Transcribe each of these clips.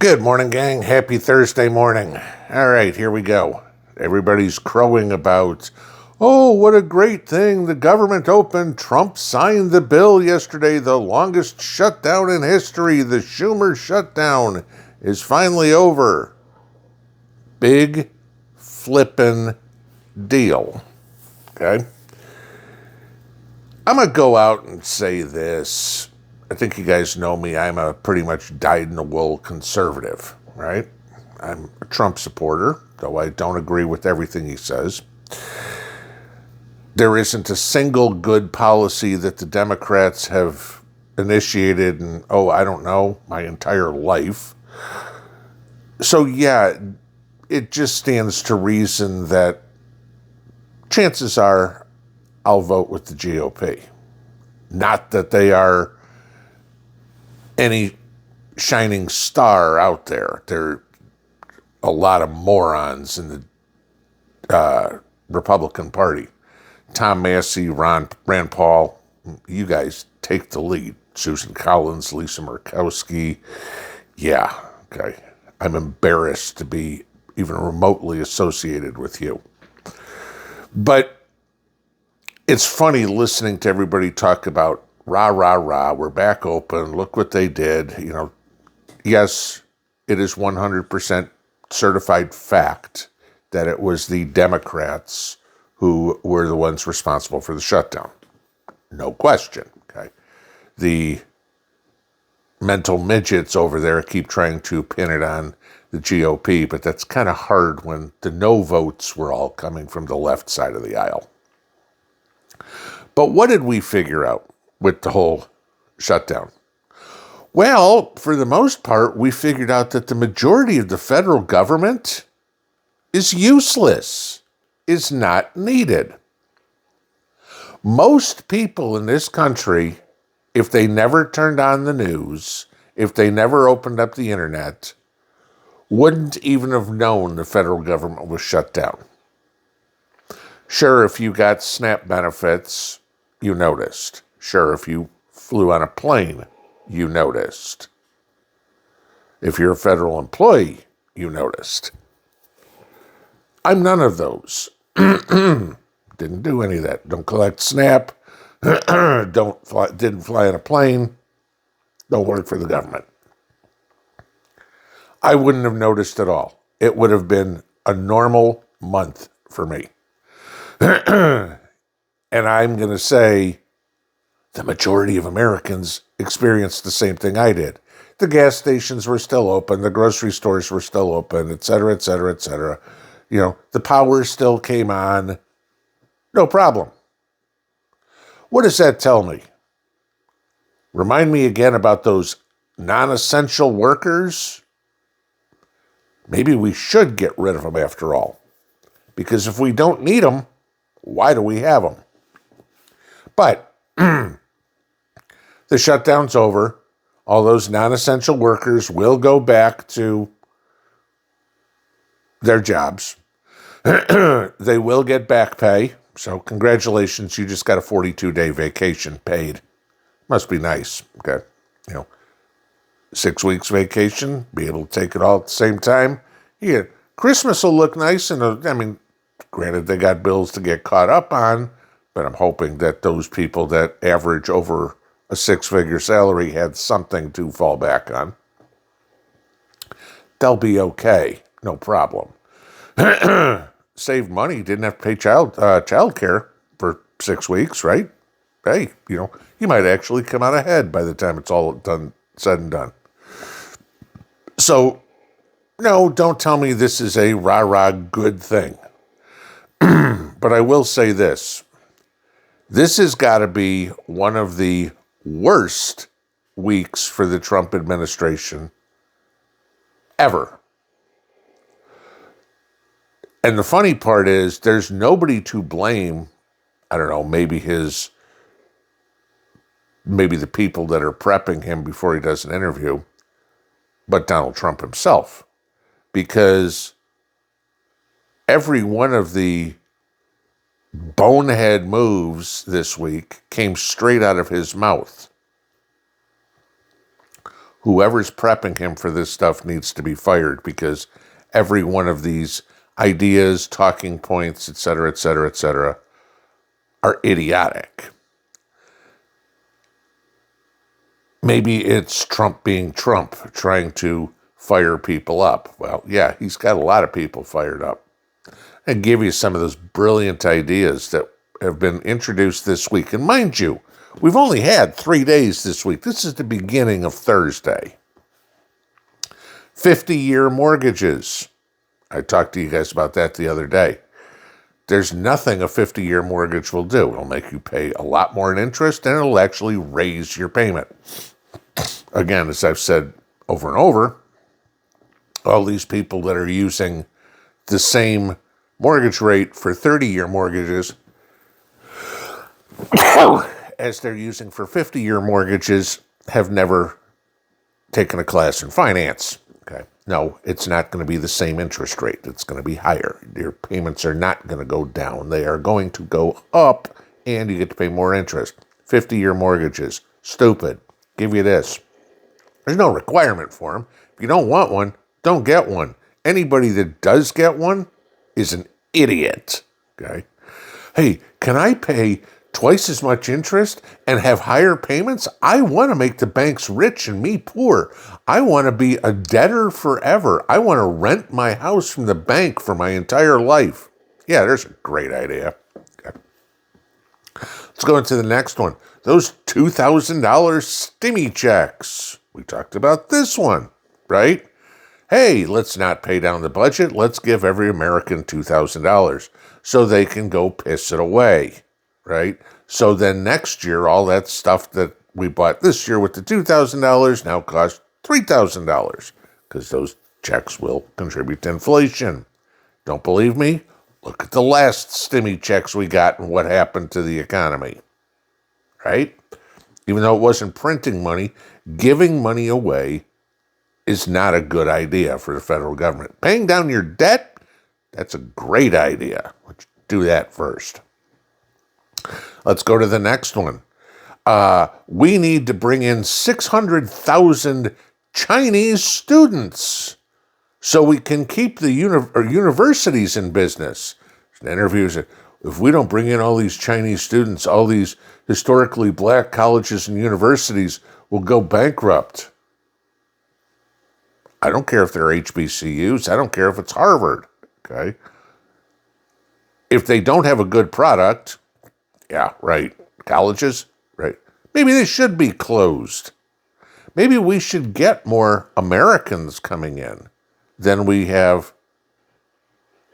Good morning, gang. Happy Thursday morning. All right, here we go. Everybody's crowing about, oh, what a great thing. The government opened. Trump signed the bill yesterday, the longest shutdown in history. The Schumer shutdown is finally over. Big flippin' deal. Okay? I'm going to go out and say this. I think you guys know me. I'm a pretty much dyed-in-the-wool conservative, right? I'm a Trump supporter, though I don't agree with everything he says. There isn't a single good policy that the Democrats have initiated in, I don't know, my entire life. So, yeah, it just stands to reason that chances are I'll vote with the GOP. Not that they are any shining star out there. There are a lot of morons in the Republican Party. Tom Massey, Rand Paul, you guys take the lead. Susan Collins, Lisa Murkowski. Yeah, okay. I'm embarrassed to be even remotely associated with you. But it's funny listening to everybody talk about rah, rah, rah, we're back open, look what they did. You know, yes, it is 100% certified fact that it was the Democrats who were the ones responsible for the shutdown. No question, okay? The mental midgets over there keep trying to pin it on the GOP, but that's kind of hard when the no votes were all coming from the left side of the aisle. But what did we figure out with the whole shutdown? Well, for the most part, we figured out that the majority of the federal government is useless, is not needed. Most people in this country, if they never turned on the news, if they never opened up the internet, wouldn't even have known the federal government was shut down. Sure, if you got SNAP benefits, you noticed. Sure, if you flew on a plane, you noticed. If you're a federal employee, you noticed. I'm none of those. Didn't do any of that. Don't collect SNAP. Didn't fly on a plane. Don't work for the government. I wouldn't have noticed at all. It would have been a normal month for me. And I'm going to say the majority of Americans experienced the same thing I did. The gas stations were still open. The grocery stores were still open, et cetera, et cetera, et cetera. You know, the power still came on. No problem. What does that tell me? Remind me again about those non-essential workers. Maybe we should get rid of them after all. Because if we don't need them, why do we have them? But the shutdown's over. All those non-essential workers will go back to their jobs. They will get back pay. So congratulations, you just got a 42-day vacation paid. Must be nice. Okay. 6 weeks vacation, be able to take it all at the same time. Yeah, Christmas will look nice. And granted, they got bills to get caught up on, but I'm hoping that those people that average over a 6-figure salary had something to fall back on. They'll be okay. No problem. Save money. Didn't have to pay child care for 6 weeks, right? Hey, you might actually come out ahead by the time it's all said and done. So, no, don't tell me this is a rah-rah good thing. But I will say this. This has got to be one of the worst weeks for the Trump administration ever. And the funny part is there's nobody to blame. I don't know, maybe the people that are prepping him before he does an interview, but Donald Trump himself. Because every one of the bonehead moves this week came straight out of his mouth. Whoever's prepping him for this stuff needs to be fired, because every one of these ideas, talking points, etc., etc., etc., are idiotic. Maybe it's Trump being Trump, trying to fire people up. Well, yeah, he's got a lot of people fired up. I give you some of those brilliant ideas that have been introduced this week. And mind you, we've only had 3 days this week. This is the beginning of Thursday. 50-year mortgages. I talked to you guys about that the other day. There's nothing a 50-year mortgage will do. It'll make you pay a lot more in interest, and it'll actually raise your payment. Again, as I've said over and over, all these people that are using the same mortgage rate for 30-year mortgages as they're using for 50-year mortgages have never taken a class in finance. Okay. No, it's not going to be the same interest rate. It's going to be higher. Your payments are not going to go down. They are going to go up, and you get to pay more interest. 50-year mortgages, stupid. Give you this. There's no requirement for them. If you don't want one, don't get one. Anybody that does get one is an idiot. Okay. Hey, can I pay twice as much interest and have higher payments? I want to make the banks rich and me poor. I want to be a debtor forever. I want to rent my house from the bank for my entire life. Yeah, there's a great idea. Okay. Let's go into the next one. Those $2,000 stimmy checks. We talked about this one, right? Hey, let's not pay down the budget. Let's give every American $2,000 so they can go piss it away, right? So then next year, all that stuff that we bought this year with the $2,000 now costs $3,000, because those checks will contribute to inflation. Don't believe me? Look at the last stimmy checks we got and what happened to the economy, right? Even though it wasn't printing money, giving money away is not a good idea for the federal government. Paying down your debt, that's a great idea. Let's do that first. Let's go to the next one. We need to bring in 600,000 Chinese students so we can keep the universities in business. An interview said, if we don't bring in all these Chinese students, all these historically black colleges and universities will go bankrupt. I don't care if they're HBCUs. I don't care if it's Harvard. Okay. If they don't have a good product, yeah, right. Colleges, right. Maybe they should be closed. Maybe we should get more Americans coming in than we have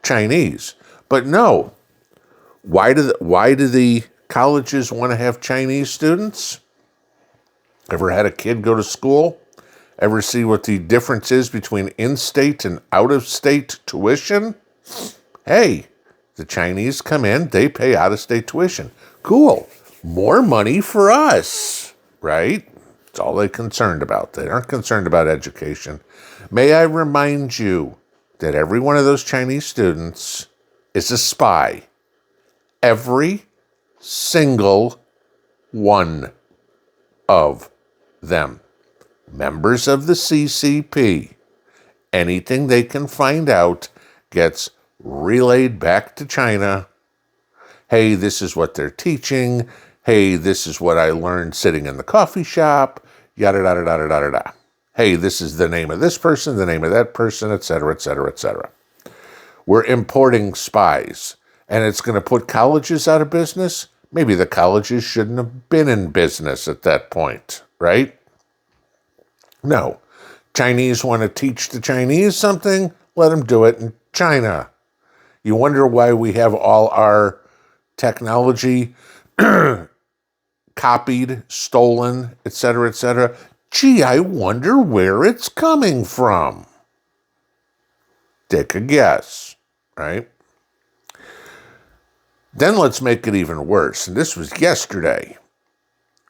Chinese. But no. Why do the colleges want to have Chinese students? Ever had a kid go to school? Ever see what the difference is between in-state and out-of-state tuition? Hey, the Chinese come in, they pay out-of-state tuition. Cool. More money for us, right? That's all they're concerned about. They aren't concerned about education. May I remind you that every one of those Chinese students is a spy. Every single one of them. Members of the CCP. Anything they can find out gets relayed back to China. Hey, this is what they're teaching. Hey, this is what I learned sitting in the coffee shop. Yada, yada, yada, yada, yada. Hey, this is the name of this person, the name of that person, etc., etc., etc. We're importing spies. And it's going to put colleges out of business? Maybe the colleges shouldn't have been in business at that point, right? No. Chinese want to teach the Chinese something? Let them do it in China. You wonder why we have all our technology copied, stolen, etc., etc. Gee, I wonder where it's coming from. Take a guess, right? Then let's make it even worse. And this was yesterday.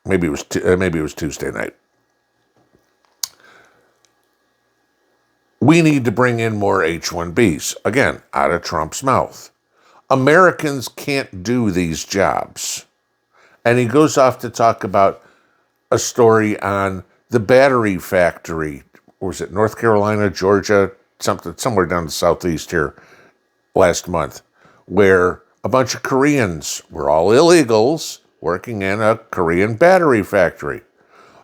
Maybe it was Tuesday night. We need to bring in more H-1Bs. Again, out of Trump's mouth. Americans can't do these jobs. And he goes off to talk about a story on the battery factory, or was it North Carolina, Georgia, somewhere down the southeast here last month, where a bunch of Koreans were all illegals working in a Korean battery factory.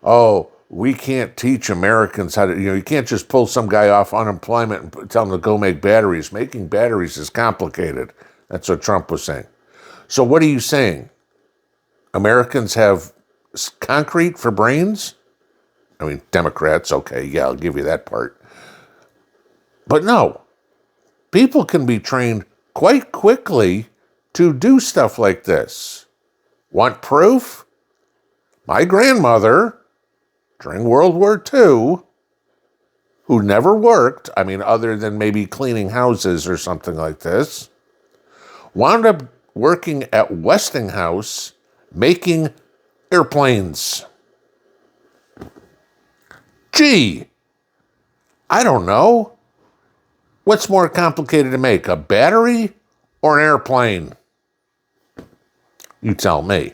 Oh, we can't teach Americans how to, you can't just pull some guy off unemployment and tell him to go make batteries. Making batteries is complicated. That's what Trump was saying. So what are you saying? Americans have concrete for brains? I mean, Democrats, okay, yeah, I'll give you that part. But no, people can be trained quite quickly to do stuff like this. Want proof? My grandmother, during World War II, who never worked, I mean, other than maybe cleaning houses or something like this, wound up working at Westinghouse making airplanes. Gee, I don't know. What's more complicated to make, a battery or an airplane? You tell me.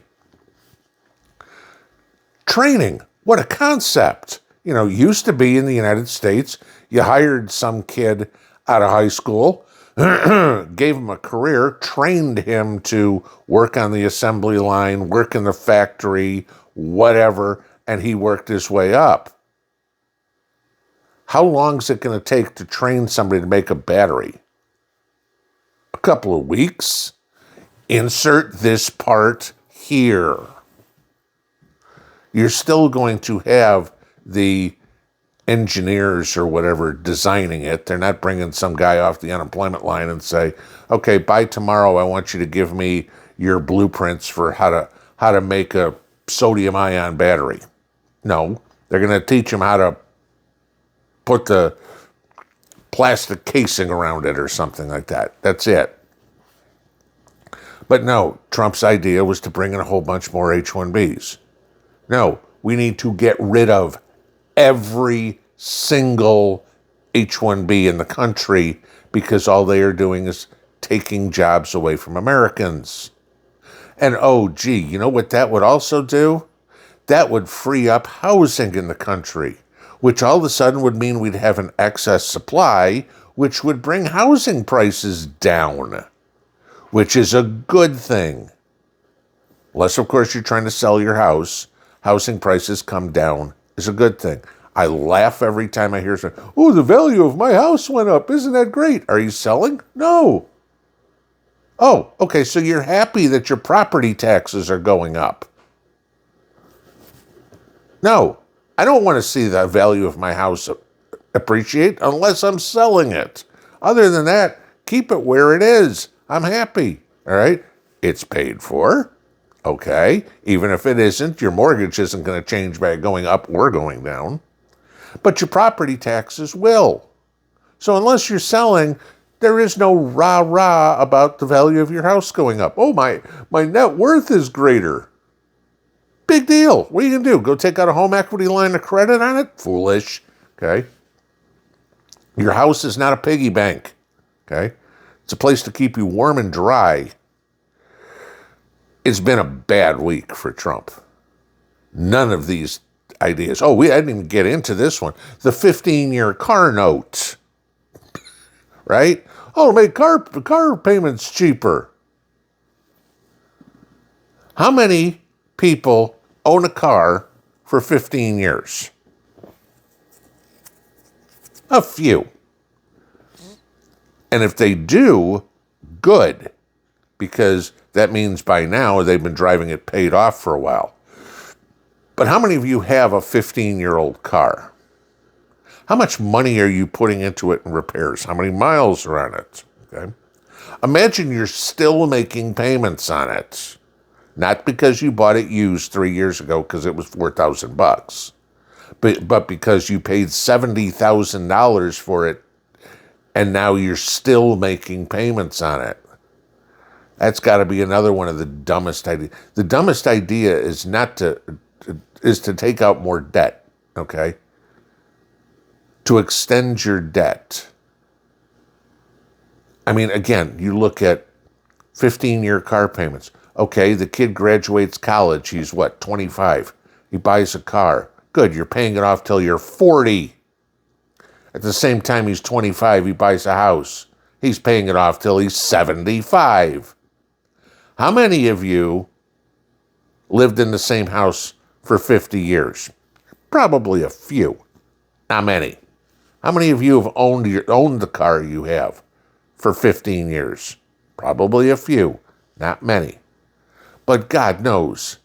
Training, what a concept. Used to be in the United States, you hired some kid out of high school, gave him a career, trained him to work on the assembly line, work in the factory, whatever, and he worked his way up. How long is it going to take to train somebody to make a battery? A couple of weeks. Insert this part here. You're still going to have the engineers or whatever designing it. They're not bringing some guy off the unemployment line and say, okay, by tomorrow I want you to give me your blueprints for how to make a sodium ion battery. No, they're going to teach them how to put the plastic casing around it or something like that. That's it. But no, Trump's idea was to bring in a whole bunch more H-1Bs. No, we need to get rid of every single H-1B in the country because all they are doing is taking jobs away from Americans. And oh, gee, you know what that would also do? That would free up housing in the country, which all of a sudden would mean we'd have an excess supply, which would bring housing prices down, which is a good thing. Unless, of course, you're trying to sell your house, housing prices come down is a good thing. I laugh every time I hear something, oh, the value of my house went up. Isn't that great? Are you selling? No. Oh, okay, so you're happy that your property taxes are going up. No, I don't want to see the value of my house appreciate unless I'm selling it. Other than that, keep it where it is. I'm happy, all right? It's paid for, okay? Even if it isn't, your mortgage isn't going to change by going up or going down. But your property taxes will. So unless you're selling, there is no rah-rah about the value of your house going up. Oh, my net worth is greater. Big deal. What are you going to do? Go take out a home equity line of credit on it? Foolish. Okay? Your house is not a piggy bank. Okay? It's a place to keep you warm and dry. It's been a bad week for Trump. None of these ideas. Oh, I didn't even get into this one. The 15-year car note. Right? Oh, make car payments cheaper. How many people own a car for 15 years? A few. And if they do, good, because that means by now they've been driving it paid off for a while. But how many of you have a 15-year-old car? How much money are you putting into it in repairs? How many miles are on it? Okay. Imagine you're still making payments on it. Not because you bought it used 3 years ago because it was $4,000, but because you paid $70,000 for it and now you're still making payments on it. That's got to be another one of the dumbest ideas. The dumbest idea is to take out more debt, okay? To extend your debt. I mean, again, you look at 15-year car payments. Okay, the kid graduates college. He's 25. He buys a car. Good, you're paying it off till you're 40. At the same time he's 25, he buys a house. He's paying it off till he's 75. How many of you lived in the same house for 50 years? Probably a few. Not many. How many of you have owned the car you have for 15 years? Probably a few. Not many. But God knows,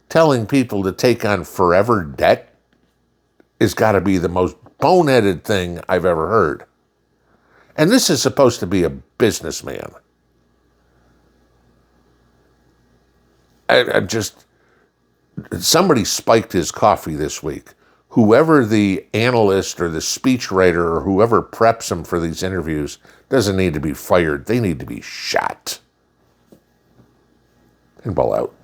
telling people to take on forever debt has got to be the most boneheaded thing I've ever heard. And this is supposed to be a businessman. Somebody spiked his coffee this week. Whoever the analyst or the speechwriter or whoever preps him for these interviews doesn't need to be fired. They need to be shot. Pinball out.